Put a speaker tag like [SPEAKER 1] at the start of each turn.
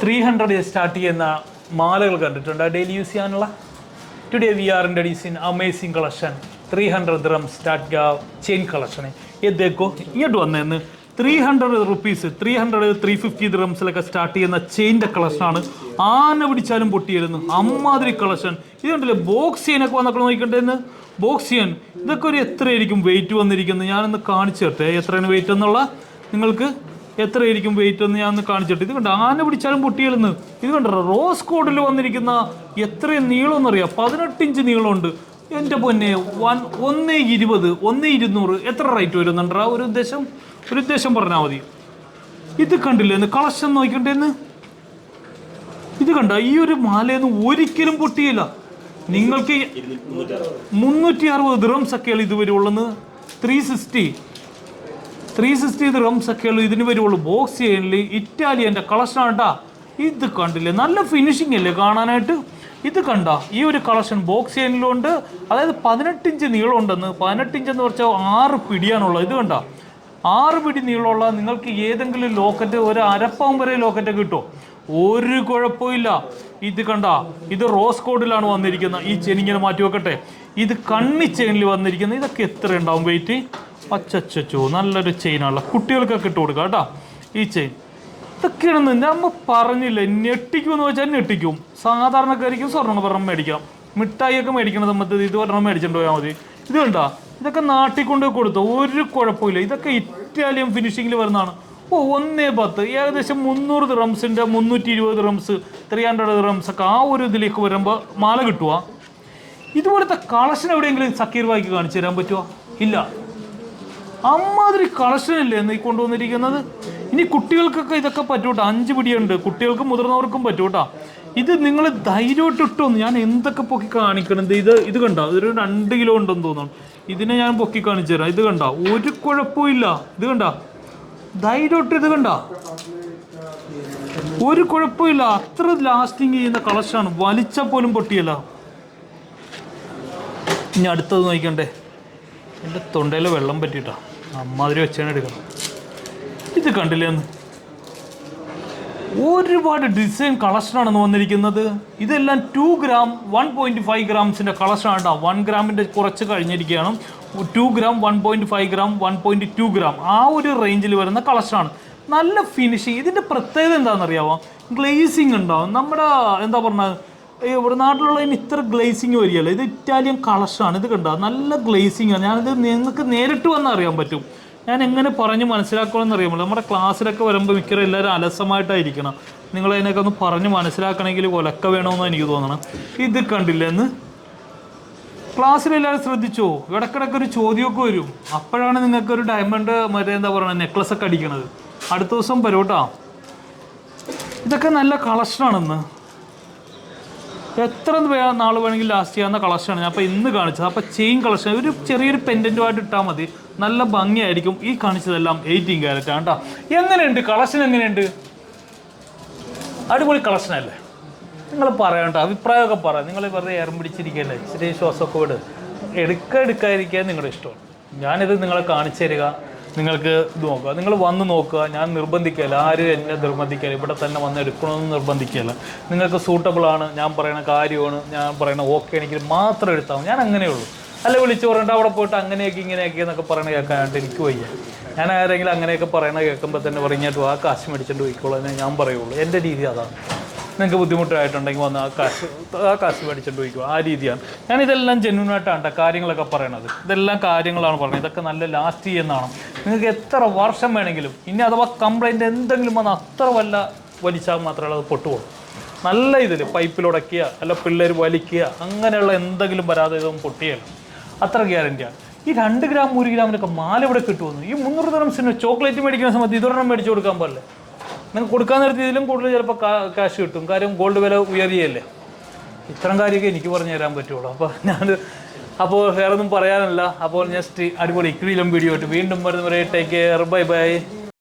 [SPEAKER 1] 300 start ചെയ്യുന്ന മാലകൾ കണ്ടിട്ടുണ്ട് ഡെയിലി യൂസ് ചെയ്യാനുള്ള. Today we R introducing amazing collection 300 dirham start का चेन कलेक्शन है. ये देखो ഇങ്ങോട്ട് വന്നേന്ന് 300 rupees 350 dirhamസിലൊക്കെ സ്റ്റാർട്ട് ചെയ്യുന്ന ചെയിൻ്റെ കളക്ഷനാണ്. ആന പിടിച്ചാലും പൊട്ടിയിരുന്നു അമ്മാതിരി കളക്ഷൻ. ഇത് കണ്ടില്ലേ ബോക്സ് ചെയിനൊക്കെ വന്നപ്പോൾ നോക്കിക്കണ്ടേന്ന്. ബോക്സ് ചെയിൻ ഇതൊക്കെ ഒരു എത്രയായിരിക്കും വെയിറ്റ് വന്നിരിക്കുന്നത് ഞാനൊന്ന് കാണിച്ചു തരട്ടെ. എത്രയാണ് വെയിറ്റ് എന്നുള്ള നിങ്ങൾക്ക് എത്രയായിരിക്കും വെയിറ്റ് എന്ന് ഞാനൊന്ന് കാണിച്ചിട്ട്. ഇത് കണ്ട ആന പിടിച്ചാലും പൊട്ടിയെന്ന്. ഇത് കണ്ടോ റോസ് കോഡിൽ വന്നിരിക്കുന്ന എത്രയും നീളം എന്നറിയാം. 18 ഇഞ്ച് നീളമുണ്ട്. എൻ്റെ പൊന്നെ 120 1200 എത്ര റേറ്റ് വരുന്നുണ്ടാ? ഒരു ഉദ്ദേശം പറഞ്ഞാൽ മതി. ഇത് കണ്ടില്ലേന്ന് കളക്ഷൻ നോക്കിക്കണ്ടേന്ന്. ഇത് കണ്ട ഈ ഒരു മാലയെന്ന് ഒരിക്കലും പൊട്ടിയില്ല. നിങ്ങൾക്ക് 360 dirhams ഒക്കെയാണ് ഇതുവരെ ഉള്ളത്. 360 dirhams ഒക്കെയുള്ളൂ ഇതിന് വരുള്ളൂ. ബോക്സ് ചെയിനിൽ ഇറ്റാലിയൻ്റെ കളക്ഷനാണ് കേട്ടാ. ഇത് കണ്ടില്ലേ നല്ല ഫിനിഷിംഗ് അല്ലേ കാണാനായിട്ട്. ഇത് കണ്ട ഈ ഒരു കളക്ഷൻ ബോക്സ് ചെയിനിലുണ്ട്. അതായത് 18 ഇഞ്ച് നീളം ഉണ്ടെന്ന്. 18 ഇഞ്ച് എന്ന് വെച്ചാൽ 6 പിടിയാണുള്ളത്. ഇത് കണ്ട 6 പിടി നീളമുള്ള നിങ്ങൾക്ക് ഏതെങ്കിലും ലോക്കറ്റ് ഒരു അരപ്പവും വരെ ലോക്കറ്റ് കിട്ടുമോ? ഒരു കുഴപ്പമില്ല. ഇത് കണ്ട ഇത് റോസ് കോഡിലാണ് വന്നിരിക്കുന്നത്. ഈ ചെയിൻ ഇങ്ങനെ മാറ്റി വെക്കട്ടെ. ഇത് കണ്ണി ചെയിനിൽ വന്നിരിക്കുന്നത്. ഇതൊക്കെ എത്ര ഉണ്ടാവും വെയിറ്റ്? അച്ചോ നല്ലൊരു ചെയിനാണല്ലോ. കുട്ടികൾക്കൊക്കെ ഇട്ട് കൊടുക്കാം കേട്ടോ ഈ ചെയിൻ. ഇതൊക്കെയാണെന്ന് നമ്മൾ പറഞ്ഞില്ലേ ഞെട്ടിക്കുമെന്ന് വെച്ചാൽ ഞെട്ടിക്കും. സാധാരണക്കാരിക്കും സ്വർണ്ണം മേടിക്കാം. മിഠായിയൊക്കെ മേടിക്കണ സംബന്ധിച്ച് ഇത് ഒരെണ്ണം മേടിച്ചിട്ട് പോയാൽ മതി. ഇത് കണ്ടാ ഇതൊക്കെ നാട്ടിൽ കൊണ്ട് കൊടുത്തു ഒരു കുഴപ്പമില്ല. ഇതൊക്കെ ഇറ്റാലിയൻ ഫിനിഷിങ്ങിൽ വരുന്നതാണ്. 110 ഏകദേശം 300 dirhamsൻ്റെ 320 dirhams 300 dirhams ഒക്കെ ആ ഒരു ഇതിലേക്ക് വരുമ്പോൾ മാല കിട്ടുക. ഇതുപോലത്തെ കളക്ഷൻ എവിടെയെങ്കിലും സക്കീർ ഭായിക്ക് കാണിച്ചു തരാൻ പറ്റുമോ? ഇല്ല. അമ്മാതിരി കളക്ഷനല്ലേ എന്ന് ഈ കൊണ്ടുവന്നിരിക്കുന്നത്. ഇനി കുട്ടികൾക്കൊക്കെ ഇതൊക്കെ പറ്റൂട്ടാ. 5 പിടിയുണ്ട്. കുട്ടികൾക്കും മുതിർന്നവർക്കും പറ്റൂട്ടാ. ഇത് നിങ്ങൾ ധൈര്യമായിട്ട് ഇട്ടോന്ന്. ഞാൻ എന്തൊക്കെ പൊക്കി കാണിക്കണത്. ഇത് കണ്ട ഇതൊരു 2 കിലോ ഉണ്ടെന്ന് തോന്നുന്നു. ഇതിനെ ഞാൻ പൊക്കി കാണിച്ചു തരാം. ഇത് കണ്ട ഒരു കുഴപ്പമില്ല. ഇത് കണ്ട ധൈര്യമായിട്ട് ഇത് കണ്ട ഒരു കുഴപ്പമില്ല. അത്ര ലാസ്റ്റിങ് ചെയ്യുന്ന കളക്ഷനാണ്. വലിച്ച പോലും പൊട്ടിയല്ല. ഇനി അടുത്തത് നോക്കണ്ടേ. എൻ്റെ തൊണ്ടയിൽ വെള്ളം പറ്റിയിട്ടാ. അമ്മാതിരി വെച്ചാണ് എടുക്കണം. ഇത് കണ്ടില്ലേ എന്ന് ഒരുപാട് ഡിസൈൻ കളക്ഷനാണെന്ന് വന്നിരിക്കുന്നത്. ഇതെല്ലാം 2 gram 1.5 grams കളക്ഷനാണ് കേട്ടോ. 1 ഗ്രാമിൻ്റെ കുറച്ച് കഴിഞ്ഞിരിക്കുകയാണ്. 2 gram 1.5 gram 1.2 gram ആ ഒരു റേഞ്ചിൽ വരുന്ന കളക്ഷനാണ്. നല്ല ഫിനിഷിങ്. ഇതിൻ്റെ പ്രത്യേകത എന്താണെന്നറിയാമോ? ഗ്ലേസിങ് ഉണ്ടാവും. നമ്മുടെ എന്താ പറഞ്ഞത് ഇവിടെ നാട്ടിലുള്ളതിന് ഇത്ര ഗ്ലേസിങ് വരികയല്ല. ഇത് ഇറ്റാലിയൻ കളക്ഷനാണ്. ഇത് കണ്ടോ നല്ല ഗ്ലേസിങ് ആണ്. ഞാനിത് നിങ്ങൾക്ക് നേരിട്ട് വന്നാൽ അറിയാൻ പറ്റും. ഞാൻ എങ്ങനെ പറഞ്ഞ് മനസ്സിലാക്കണമെന്ന് അറിയാമല്ലോ. നമ്മുടെ ക്ലാസ്സിലൊക്കെ വരുമ്പോൾ മിക്കവാറും എല്ലാവരും അലസമായിട്ടായിരിക്കണം. നിങ്ങളതിനൊക്കെ ഒന്ന് പറഞ്ഞ് മനസ്സിലാക്കണമെങ്കിൽ ഒലക്ക വേണമെന്ന് എനിക്ക് തോന്നണം. ഇത് കണ്ടില്ലെന്ന് ക്ലാസ്സിലെല്ലാവരും ശ്രദ്ധിച്ചോ? ഇടയ്ക്കിടയ്ക്ക് ഒരു ചോദ്യമൊക്കെ വരും. അപ്പോഴാണ് നിങ്ങൾക്കൊരു ഡയമണ്ട് മറ്റേ എന്താ പറയുക നെക്ലസൊക്കെ അടിക്കണത്. അടുത്ത ദിവസം വരും കേട്ടോ. ഇതൊക്കെ നല്ല കളക്ഷനാണെന്ന്. എത്ര നാൾ വേണമെങ്കിൽ ലാസ്റ്റ് ചെയ്യാവുന്ന കളക്ഷനാണ് ഞാൻ അപ്പോൾ ഇന്ന് കാണിച്ചത്. അപ്പോൾ ചെയിൻ കളക്ഷൻ ഒരു ചെറിയൊരു പെൻഡൻറ്റുമായിട്ട് ഇട്ടാൽ മതി. നല്ല ഭംഗിയായിരിക്കും. ഈ കാണിച്ചതെല്ലാം 18 carat ആണ് കേട്ടോ. എങ്ങനെയുണ്ട് കളക്ഷൻ? എങ്ങനെയുണ്ട്? അടിപൊളി കളക്ഷനല്ലേ? നിങ്ങൾ പറയണ്ട അഭിപ്രായമൊക്കെ പറയാം. നിങ്ങൾ വെറുതെ ഏറും പിടിച്ചിരിക്കുകയല്ലേ. ഇച്ചിരി ശ്വാസമൊക്കെ വിട്. എടുക്കാതിരിക്കാൻ നിങ്ങളുടെ ഇഷ്ടമാണ്. ഞാനിത് നിങ്ങളെ കാണിച്ചു തരിക. നിങ്ങൾക്ക് ഇത് നോക്കുക. നിങ്ങൾ വന്ന് നോക്കുക. ഞാൻ നിർബന്ധിക്കുകയല്ല. ആരും എന്നെ നിർബന്ധിക്കുകയില്ല. ഇവിടെ തന്നെ വന്ന് എടുക്കണമെന്ന് നിർബന്ധിക്കുകയല്ല. നിങ്ങൾക്ക് സൂട്ടബിളാണ്, ഞാൻ പറയുന്ന കാര്യമാണ്, ഞാൻ പറയുന്ന ഓക്കെ എനിക്ക് മാത്രം എടുത്താൽ മതി. ഞാൻ അങ്ങനെയുള്ളൂ. അല്ല വിളിച്ച് പറഞ്ഞിട്ട് അവിടെ പോയിട്ട് അങ്ങനെയൊക്കെ ഇങ്ങനെയൊക്കെ എന്നൊക്കെ പറയണ കേൾക്കാനായിട്ട് എനിക്ക് വയ്യ. ഞാൻ ആരെങ്കിലും അങ്ങനെയൊക്കെ പറയണ കേൾക്കുമ്പോൾ തന്നെ പറഞ്ഞിട്ട് ആ കാശ് മേടിച്ചിട്ട് പോയിക്കോളൂ എന്നേ ഞാൻ പറയുള്ളൂ. എൻ്റെ രീതി അതാണ്. നിങ്ങൾക്ക് ബുദ്ധിമുട്ടായിട്ടുണ്ടെങ്കിൽ വന്ന് ആ കാശ് മേടിച്ചിട്ട് പോയിക്കോളൂ. ആ രീതിയാണ്. ഞാനിതെല്ലാം ജെന്യൂനായിട്ടാണ് കാര്യങ്ങളൊക്കെ പറയണത്. ഇതെല്ലാം കാര്യങ്ങളാണ് പറയുന്നത്. ഇതൊക്കെ നല്ല ലാസ്റ്റ് ചെയ്യുന്നതാണ്. നിങ്ങൾക്ക് എത്ര വർഷം വേണമെങ്കിലും ഇനി അഥവാ കംപ്ലൈൻറ്റ് എന്തെങ്കിലും വന്ന് അത്ര വലിച്ചാൽ മാത്രമേ അത് പൊട്ടുള്ളൂ. നല്ല ഇതിൽ പൈപ്പിലുടക്കുക അല്ല പിള്ളേർ വലിക്കുക അങ്ങനെയുള്ള എന്തെങ്കിലും വരാതെ ഇതൊന്നും പൊട്ടിയല്ല. അത്ര ഗ്യാരൻറ്റിയാണ്. ഈ 2 gram 1 ഗ്രാമിനൊക്കെ മാല ഇവിടെ കിട്ടുമെന്ന്. ഈ 300 dirhamsന് ചോക്ലേറ്റ് മേടിക്കുന്ന സമയത്ത് ഇതൊരെണ്ണം മേടിച്ച് കൊടുക്കാൻ പാടില്ലേ? നിങ്ങൾക്ക് കൊടുക്കാൻ നേരത്തെ ഇതിലും കൂടുതൽ ചിലപ്പോൾ കാശ് കിട്ടും. കാര്യം ഗോൾഡ് വില ഉയരുകയല്ലേ. ഇത്തരം കാര്യമൊക്കെ എനിക്ക് പറഞ്ഞു തരാൻ പറ്റുള്ളൂ. അപ്പോൾ വേറെ ഒന്നും പറയാനല്ല. അപ്പോൾ നെക്സ്റ്റ് അടിപൊളി ഇക്രീലും വീഡിയോ ആയിട്ട് വീണ്ടും വരുന്നവരെ ടേക്ക് കെയർ. Bye bye.